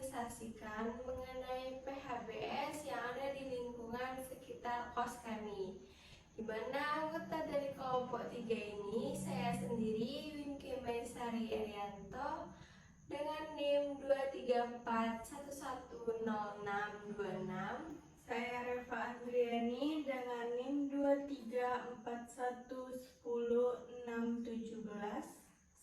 mensosialisasikan mengenai PHBS yang ada di lingkungan sekitar kos kami. Di mana anggota dari kelompok 3 ini, saya sendiri Winky Maisari Arianto dengan NIM 234110626. Saya Reva Andriani dengan NIM 234110617.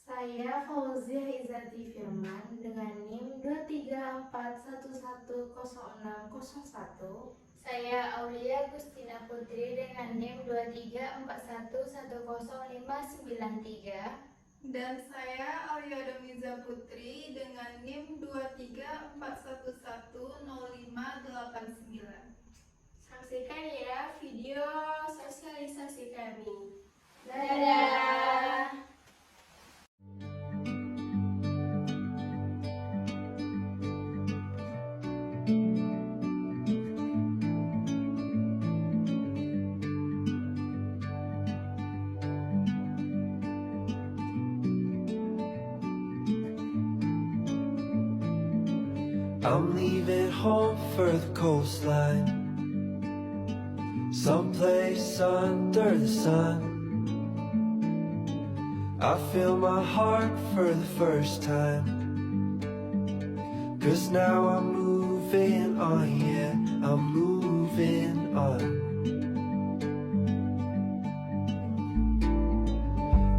Saya Fauziah Izati Firman dengan NIM 234110601. Saya Aulia Gustina Putri dengan NIM 234111059. Dan saya Aulia Domiza Putri dengan NIM 234110589. Saksikan ya video sosialisasi kami. Dadah! I'm leaving home for the coastline, someplace under the sun. I feel my heart for the first time, 'cause now I'm moving on, yeah, I'm moving on.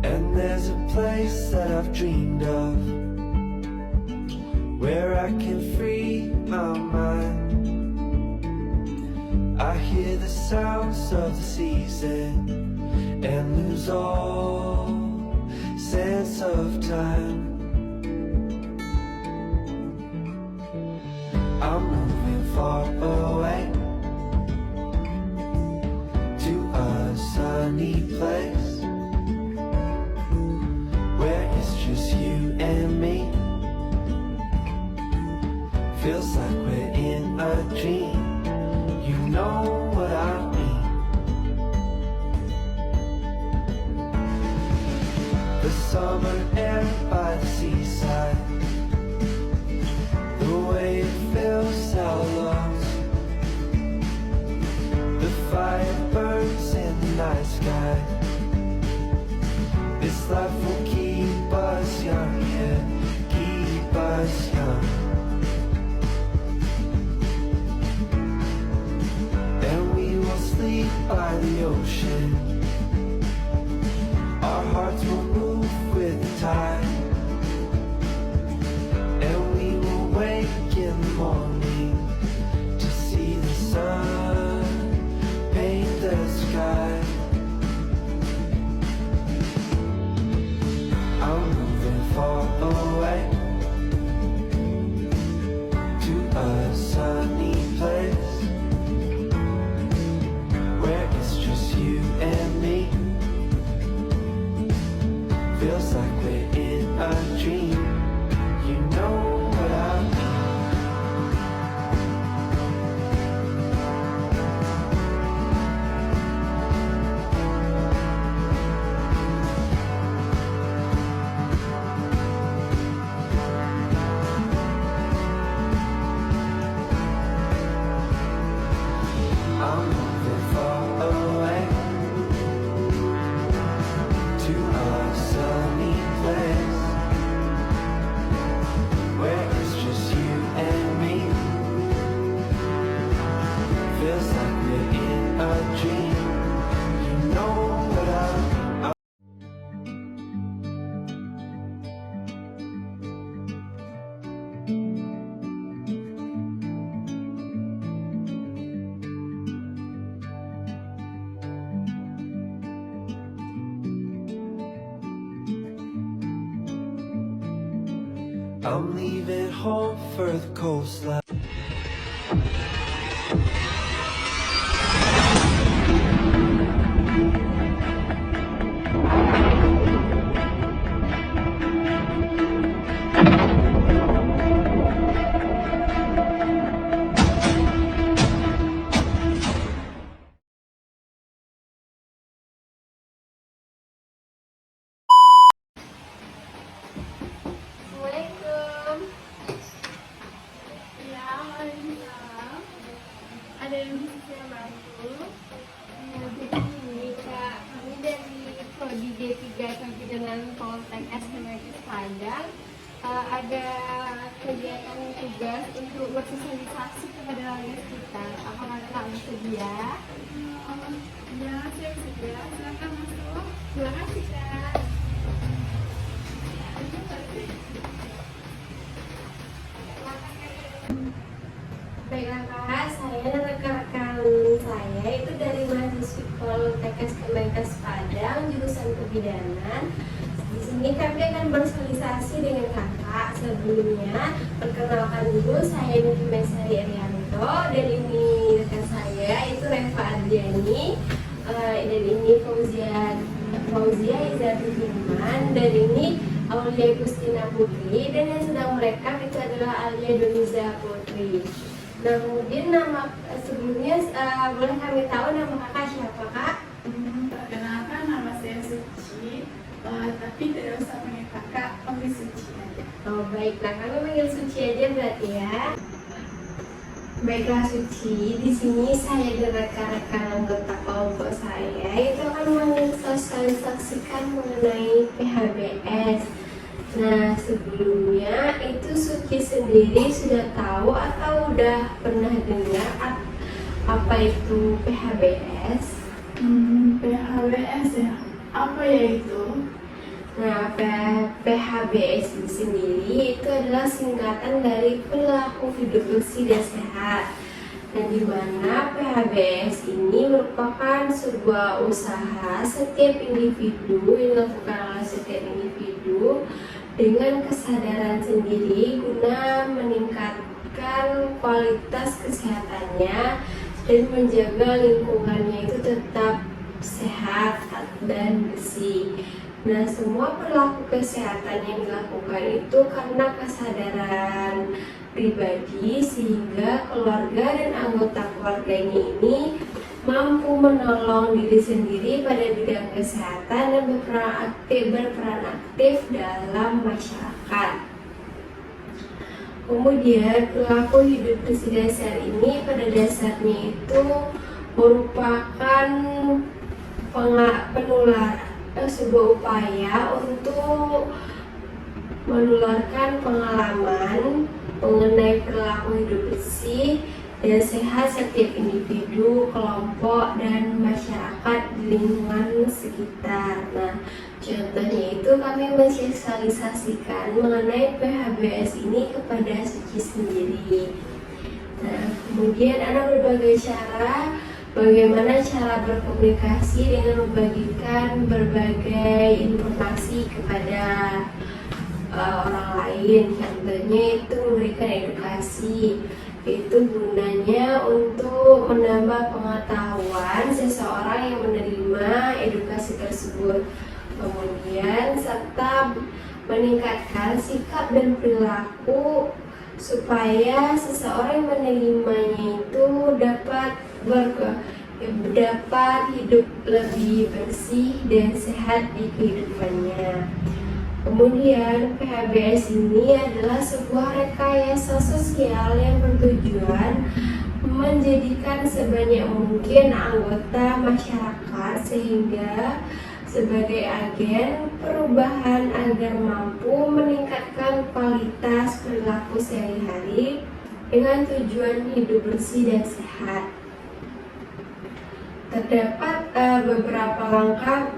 And there's a place that I've dreamed of, where I can free my mind. I hear the sounds of the season and lose all sense of time. I'm moving far away to a sunny place where it's just you and me. Feels like we're in a dream, you know what I mean. The summer air by the seaside, the way it fills our lungs, the fire burns in the night sky. This life will keep us young, yeah, keep us young. Sleep by the ocean, our hearts will move with the tide, and we will wake in the morning to see the sun paint the sky. I'm moving far away to a sunny place, you and me. Feels like we're in a dream, you know what I mean. I'm moving far away to a sunny place where it's just you and me. Feels like we're in a dream, you know what I mean. I'm leaving home for the coastline. Assalamualaikum. saya Martu. Jadi ini Kak, kami dari Prodi D3 Kebidanan Poltek SMK Padang ada kegiatan tugas untuk bersosialisasi kepada warga sekitar. Apakah Kak bersedia? Ya, saya bersedia. Silakan masuk. Terima kasih Kak. Baiklah Kak, saya dan rekan-rekan saya itu dari mahasiswa Poltekkes Kemenkes Padang jurusan kebidanan. Di sini kami akan bersosialisasi dengan kakak. Sebelumnya perkenalkan dulu, saya Niki Mesari Arianto dan ini rekan saya itu Reva Adriani, dan ini Fauzia Izati Firman, dan ini Aulia Gustina Putri, dan yang sedang merekam itu adalah Alia Doniza Putri. Nah, kemudian nama sebelumnya boleh kami tahu nama kakak siapa Kak? Perkenalkan, nama saya Suci, tapi tidak usah panggil kakak, panggil Suci aja. Oh baiklah, kami panggil Suci aja berarti ya. Baiklah Suci, di sini saya dan rekan-rekan anggota kelompok saya itu akan mensosialisasikan mengenai PHBS. Nah, sebelumnya itu Suci sendiri sudah tahu atau udah pernah dengar apa itu PHBS? PHBS ya? Apa ya itu? Nah, PHBS itu sendiri itu adalah singkatan dari perilaku hidup bersih dan sehat. Nah, di mana PHBS ini merupakan sebuah usaha setiap individu yang dilakukan oleh setiap individu dengan kesadaran sendiri guna meningkatkan kualitas kesehatannya dan menjaga lingkungannya itu tetap sehat dan bersih. Nah, semua perilaku kesehatan yang dilakukan itu karena kesadaran pribadi sehingga keluarga dan anggota keluarganya ini mampu menolong diri sendiri pada bidang kesehatan dan berperan aktif dalam masyarakat. Kemudian perilaku hidup bersih dasar ini pada dasarnya itu merupakan sebuah upaya untuk menularkan pengalaman mengenai perilaku hidup bersih dan sehat setiap individu, kelompok, dan masyarakat di lingkungan sekitar. Nah, contohnya itu kami mensosialisasikan mengenai PHBS ini kepada Suci sendiri. Nah, kemudian ada berbagai cara bagaimana cara berkomunikasi dengan membagikan berbagai informasi kepada orang lain. Contohnya itu memberikan edukasi, itu gunanya untuk menambah pengetahuan seseorang yang menerima edukasi tersebut. Kemudian serta meningkatkan sikap dan perilaku supaya seseorang yang menerimanya itu dapat hidup lebih bersih dan sehat di kehidupannya. Kemudian PHBS ini adalah sebuah rekayasa sosial yang bertujuan menjadikan sebanyak mungkin anggota masyarakat sehingga sebagai agen perubahan agar mampu meningkatkan kualitas perilaku sehari-hari dengan tujuan hidup bersih dan sehat. Terdapat beberapa langkah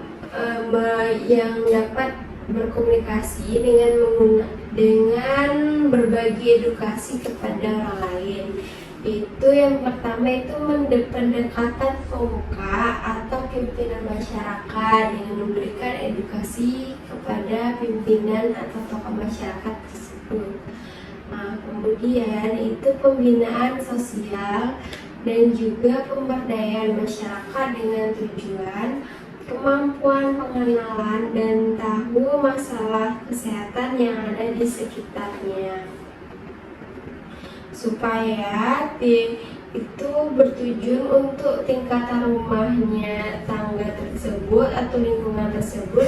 yang dapat berkomunikasi dengan berbagi edukasi kepada orang lain. Itu yang pertama itu pendekatan pemuka atau pimpinan masyarakat dengan memberikan edukasi kepada pimpinan atau tokoh masyarakat tersebut. Nah, kemudian itu pembinaan sosial dan juga pemberdayaan masyarakat dengan tujuan kemampuan pengenalan dan tahu masalah kesehatan yang ada di sekitarnya, supaya itu bertujuan untuk tingkatan rumahnya, tangga tersebut atau lingkungan tersebut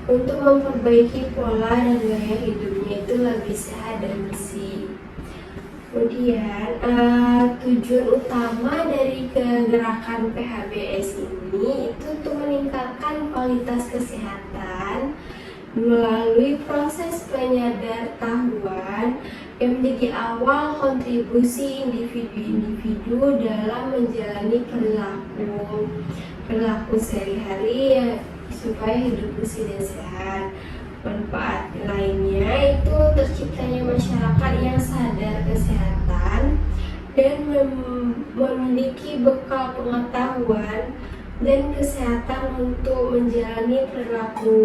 untuk memperbaiki pola dan gaya hidupnya itu lebih sehat dan bersih. Kemudian tujuan utama dari gerakan PHBS ini itu untuk meningkatkan kualitas kesehatan melalui proses penyadartahuan yang menjadi awal kontribusi individu-individu dalam menjalani perilaku sehari-hari supaya hidup bersih dan sehat. Manfaat lainnya itu terciptanya masyarakat yang sadar kesehatan dan memiliki bekal pengetahuan dan kesehatan untuk menjalani perilaku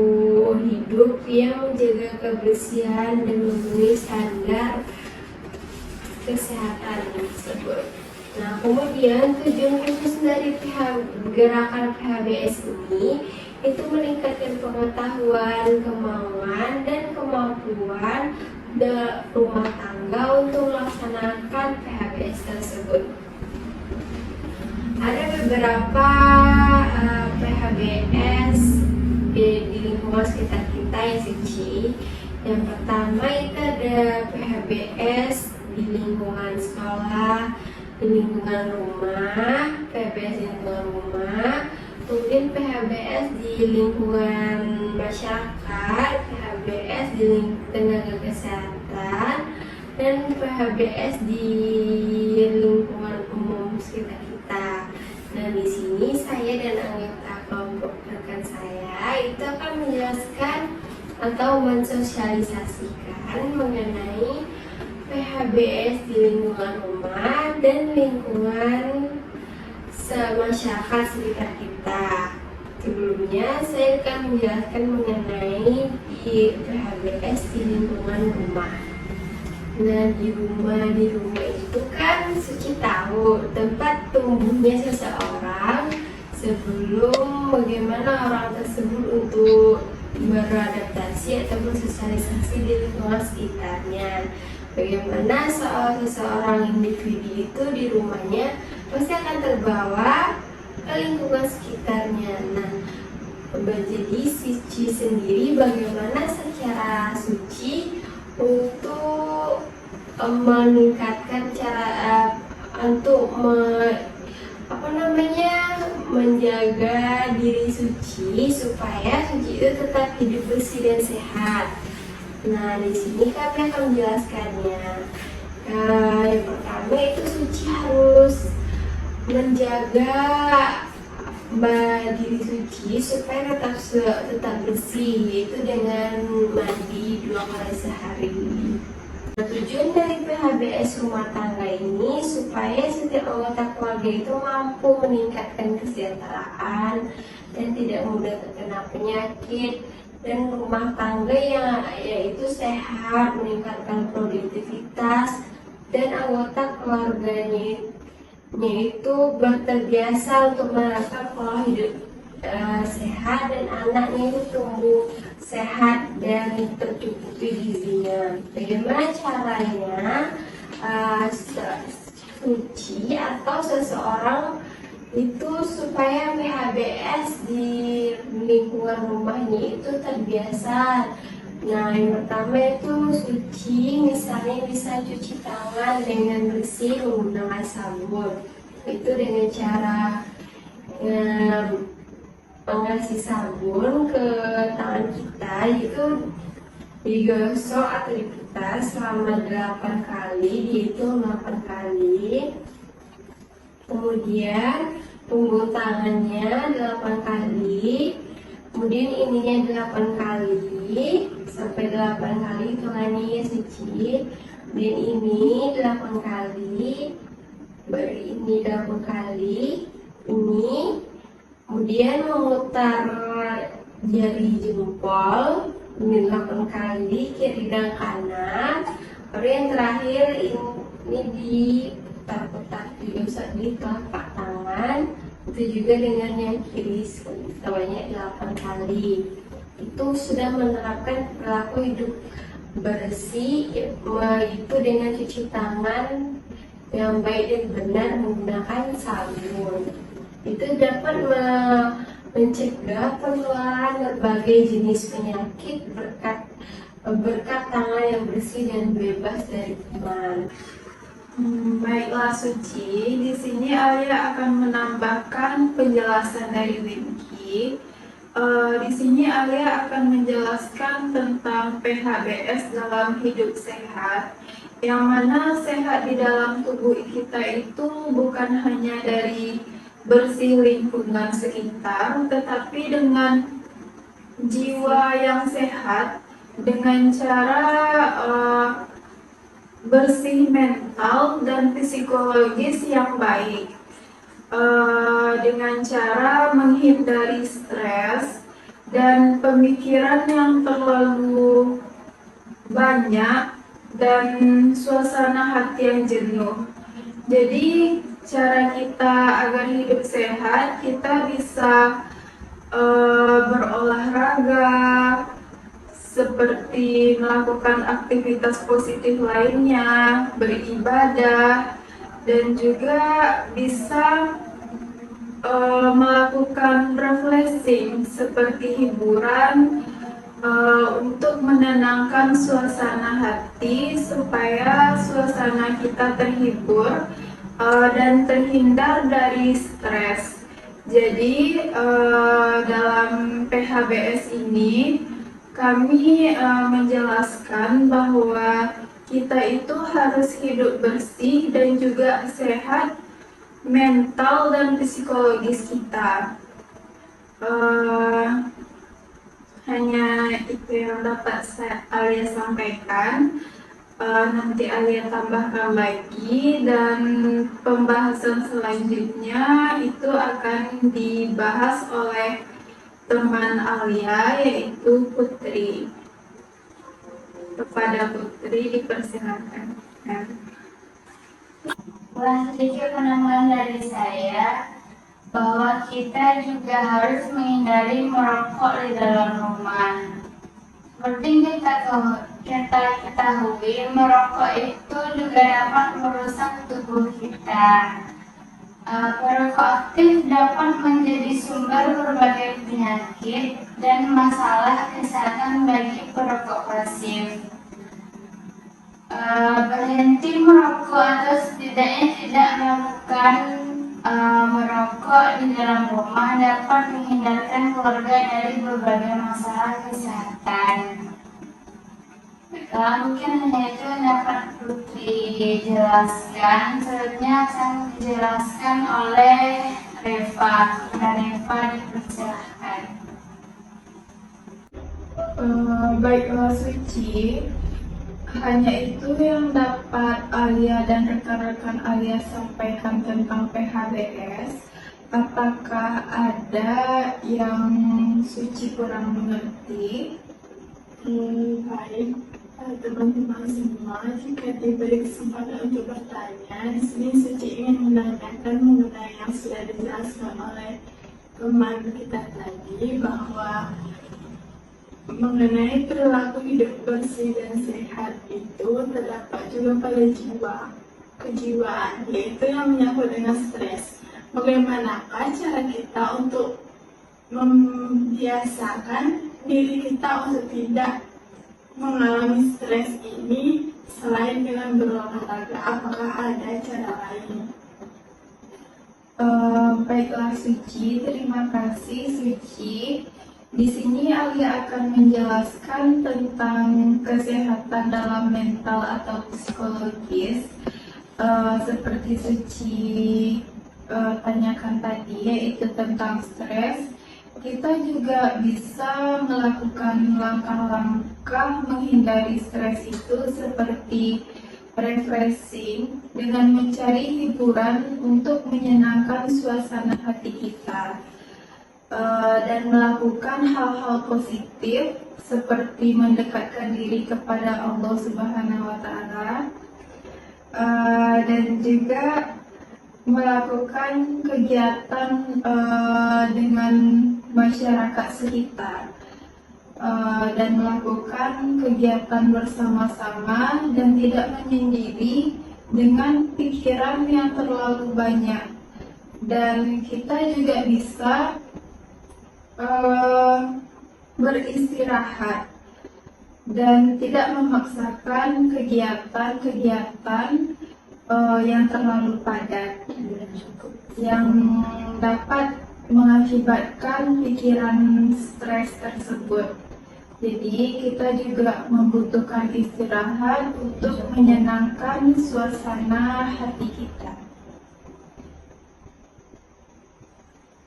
hidup yang menjaga kebersihan dan memenuhi standar kesehatan tersebut. Nah, kemudian tujuan khusus dari gerakan PHBS ini itu meningkatkan pengetahuan, kemauan, dan kemampuan rumah tangga untuk melaksanakan PHBS tersebut. Ada beberapa PHBS di lingkungan sekitar kita yang suci. Yang pertama itu ada PHBS di lingkungan sekolah, di lingkungan rumah, PHBS di lingkungan rumah, kemudian PHBS di lingkungan masyarakat, PHBS di tenaga kesehatan, dan PHBS di lingkungan umum sekitar kita. Nah, di sini saya dan anggota kelompok rekan saya itu akan menjelaskan atau mensosialisasikan mengenai PHBS di lingkungan rumah dan lingkungan masyarakat sekitar kita. Sebelumnya saya akan menjelaskan mengenai PHBS di lingkungan rumah. Nah, di rumah itu kan suci tahu tempat tumbuhnya seseorang sebelum bagaimana orang tersebut untuk beradaptasi atau bersosialisasi di lingkungan sekitarnya. Bagaimana seseorang individu itu di rumahnya pasti akan terbawa ke lingkungan sekitarnya. Nah, jadi suci sendiri bagaimana secara suci untuk meningkatkan cara untuk menjaga diri suci supaya suci itu tetap hidup bersih dan sehat. Nah, di sini kami akan menjelaskannya. Yang pertama itu suci harus menjaga diri suci supaya tetap bersih, yaitu dengan mandi 2 kali sehari. Tujuan dari PHBS rumah tangga ini supaya setiap anggota keluarga itu mampu meningkatkan kesejahteraan dan tidak mudah terkena penyakit, dan rumah tangga yang yaitu sehat, meningkatkan produktivitas, dan anggota keluarganya itu terbiasa untuk menerapkan pola hidup sehat, dan anaknya itu tumbuh sehat dan tercukupi gizinya. Bagaimana caranya suci atau seseorang itu supaya PHBS di lingkungan rumahnya itu terbiasa? Nah, yang pertama itu suci, misalnya bisa cuci tangan dengan bersih menggunakan sabun. Itu dengan cara mengasih sabun ke tangan kita, itu digosok atau diputar selama 8 kali, dihitung 8 kali. Kemudian punggung tangannya 8 kali, kemudian ininya 8 kali, sampai 8 kali hitungannya ya suci. Dan ini 8 kali, baru ini 8 kali, ini. Kemudian memutar jari jempol ini 8 kali kiri dan kanan. Baru yang terakhir ini diputar-putar juga di telapak tangan. Itu juga dengan yang kiri sebanyak 8 kali. Itu sudah menerapkan perilaku hidup bersih, itu dengan cuci tangan yang baik dan benar menggunakan sabun. Itu dapat mencegah penularan berbagai jenis penyakit berkat tangan yang bersih dan bebas dari kuman. Baiklah Suci, di sini Alia akan menambahkan penjelasan dari Winky. Di sini Alia akan menjelaskan tentang PHBS dalam hidup sehat, yang mana sehat di dalam tubuh kita itu bukan hanya dari bersih lingkungan sekitar, tetapi dengan jiwa yang sehat, dengan cara bersih mental dan psikologis yang baik, dengan cara menghindari stres dan pemikiran yang terlalu banyak dan suasana hati yang jenuh. Jadi cara kita agar hidup sehat, kita bisa berolahraga, seperti melakukan aktivitas positif lainnya, beribadah, dan juga bisa melakukan refreshing seperti hiburan untuk menenangkan suasana hati supaya suasana kita terhibur dan terhindar dari stres. Jadi dalam PHBS ini kami menjelaskan bahwa kita itu harus hidup bersih dan juga sehat mental dan psikologis kita. Hanya itu yang dapat Alia sampaikan. Nanti Alia tambahkan lagi, dan pembahasan selanjutnya itu akan dibahas oleh teman Alia, yaitu Putri. Kepada Putri dipersilakan. Sedikit penambahan dari saya bahwa kita juga harus menghindari merokok di dalam rumah. Seperti kita ketahui, merokok itu juga dapat merusak tubuh kita. Perokok aktif dapat menjadi sumber berbagai penyakit dan masalah kesehatan bagi perokok pasif. Berhenti merokok atau setidaknya tidak melakukan merokok di dalam rumah dapat menghindarkan keluarga dari berbagai masalah kesehatan. Mungkin hanya itu yang dapat Putri jelaskan. Selanjutnya akan dijelaskan oleh Reva. Reva dipersilahkan. Baiklah Suci, hanya itu yang dapat Alia dan rekan-rekan Alia sampaikan tentang PHBS. Apakah ada yang Suci kurang mengerti? Baik, teman-teman semua, jika diberi kesempatan untuk bertanya, di sini Suci ingin menanyakan mengenai yang sudah dijelaskan oleh teman kita tadi, bahwa mengenai perilaku hidup bersih dan sehat itu terdapat juga pada kejiwaan, yaitu yang menyangkut dengan stres. Bagaimanakah cara kita untuk membiasakan diri kita untuk tidak mengalami stres ini selain dengan berolahraga? Apakah ada cara lain? Baiklah Suci, terima kasih Suci. Di sini Alia akan menjelaskan tentang kesehatan dalam mental atau psikologis, seperti Suci tanyakan tadi, yaitu tentang stres. Kita juga bisa melakukan langkah-langkah menghindari stres itu seperti refreshing dengan mencari hiburan untuk menyenangkan suasana hati kita, dan melakukan hal-hal positif seperti mendekatkan diri kepada Allah Subhanahu wa Ta'ala, dan juga melakukan kegiatan dengan masyarakat sekitar, dan melakukan kegiatan bersama-sama dan tidak menyendiri dengan pikiran yang terlalu banyak. Dan kita juga bisa beristirahat dan tidak memaksakan kegiatan-kegiatan yang terlalu padat yang dapat mengakibatkan pikiran stres tersebut. Jadi kita juga membutuhkan istirahat untuk menyenangkan suasana hati kita.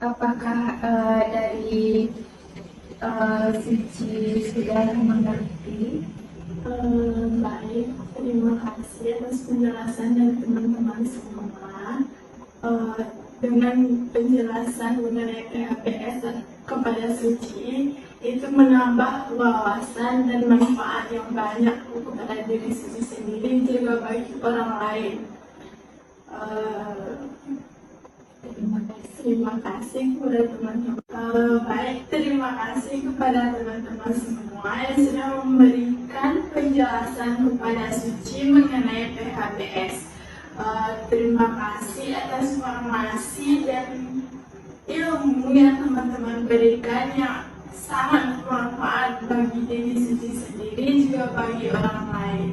Apakah dari Suci sudah mengerti? Baik, terima kasih atas penjelasan dari teman-teman semua. Dengan penjelasan mengenai PHBS kepada Suci, itu menambah wawasan dan manfaat yang banyak kepada diri Suci sendiri juga bagi orang lain. Terima kasih kepada teman-teman. Baik, terima kasih kepada teman-teman semua yang sudah memberikan penjelasan kepada Suci mengenai PHBS. Terima kasih atas informasi dan ilmu yang teman-teman berikan yang sangat bermanfaat bagi diri Suci sendiri juga bagi orang lain.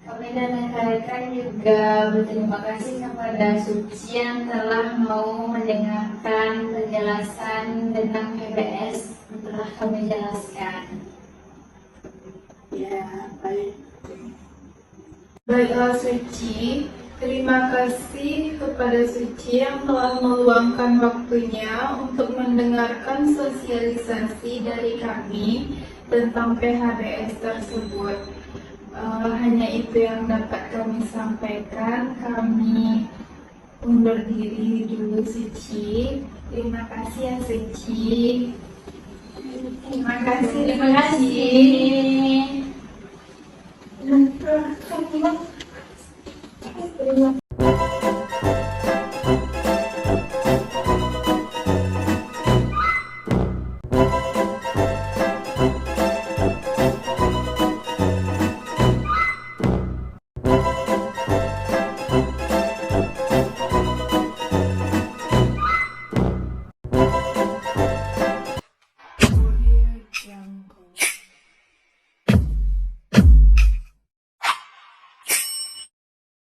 Kami dan rekan-rekan juga berterima kasih kepada Suci yang telah mau mendengarkan penjelasan tentang PHBS yang telah kami jelaskan. Ya, baik. Baiklah Suci, terima kasih kepada Suci yang telah meluangkan waktunya untuk mendengarkan sosialisasi dari kami tentang PHBS tersebut. Hanya itu yang dapat kami sampaikan. Kami undur diri dulu Suci. Terima kasih ya Suci. Terima kasih. Terima kasih.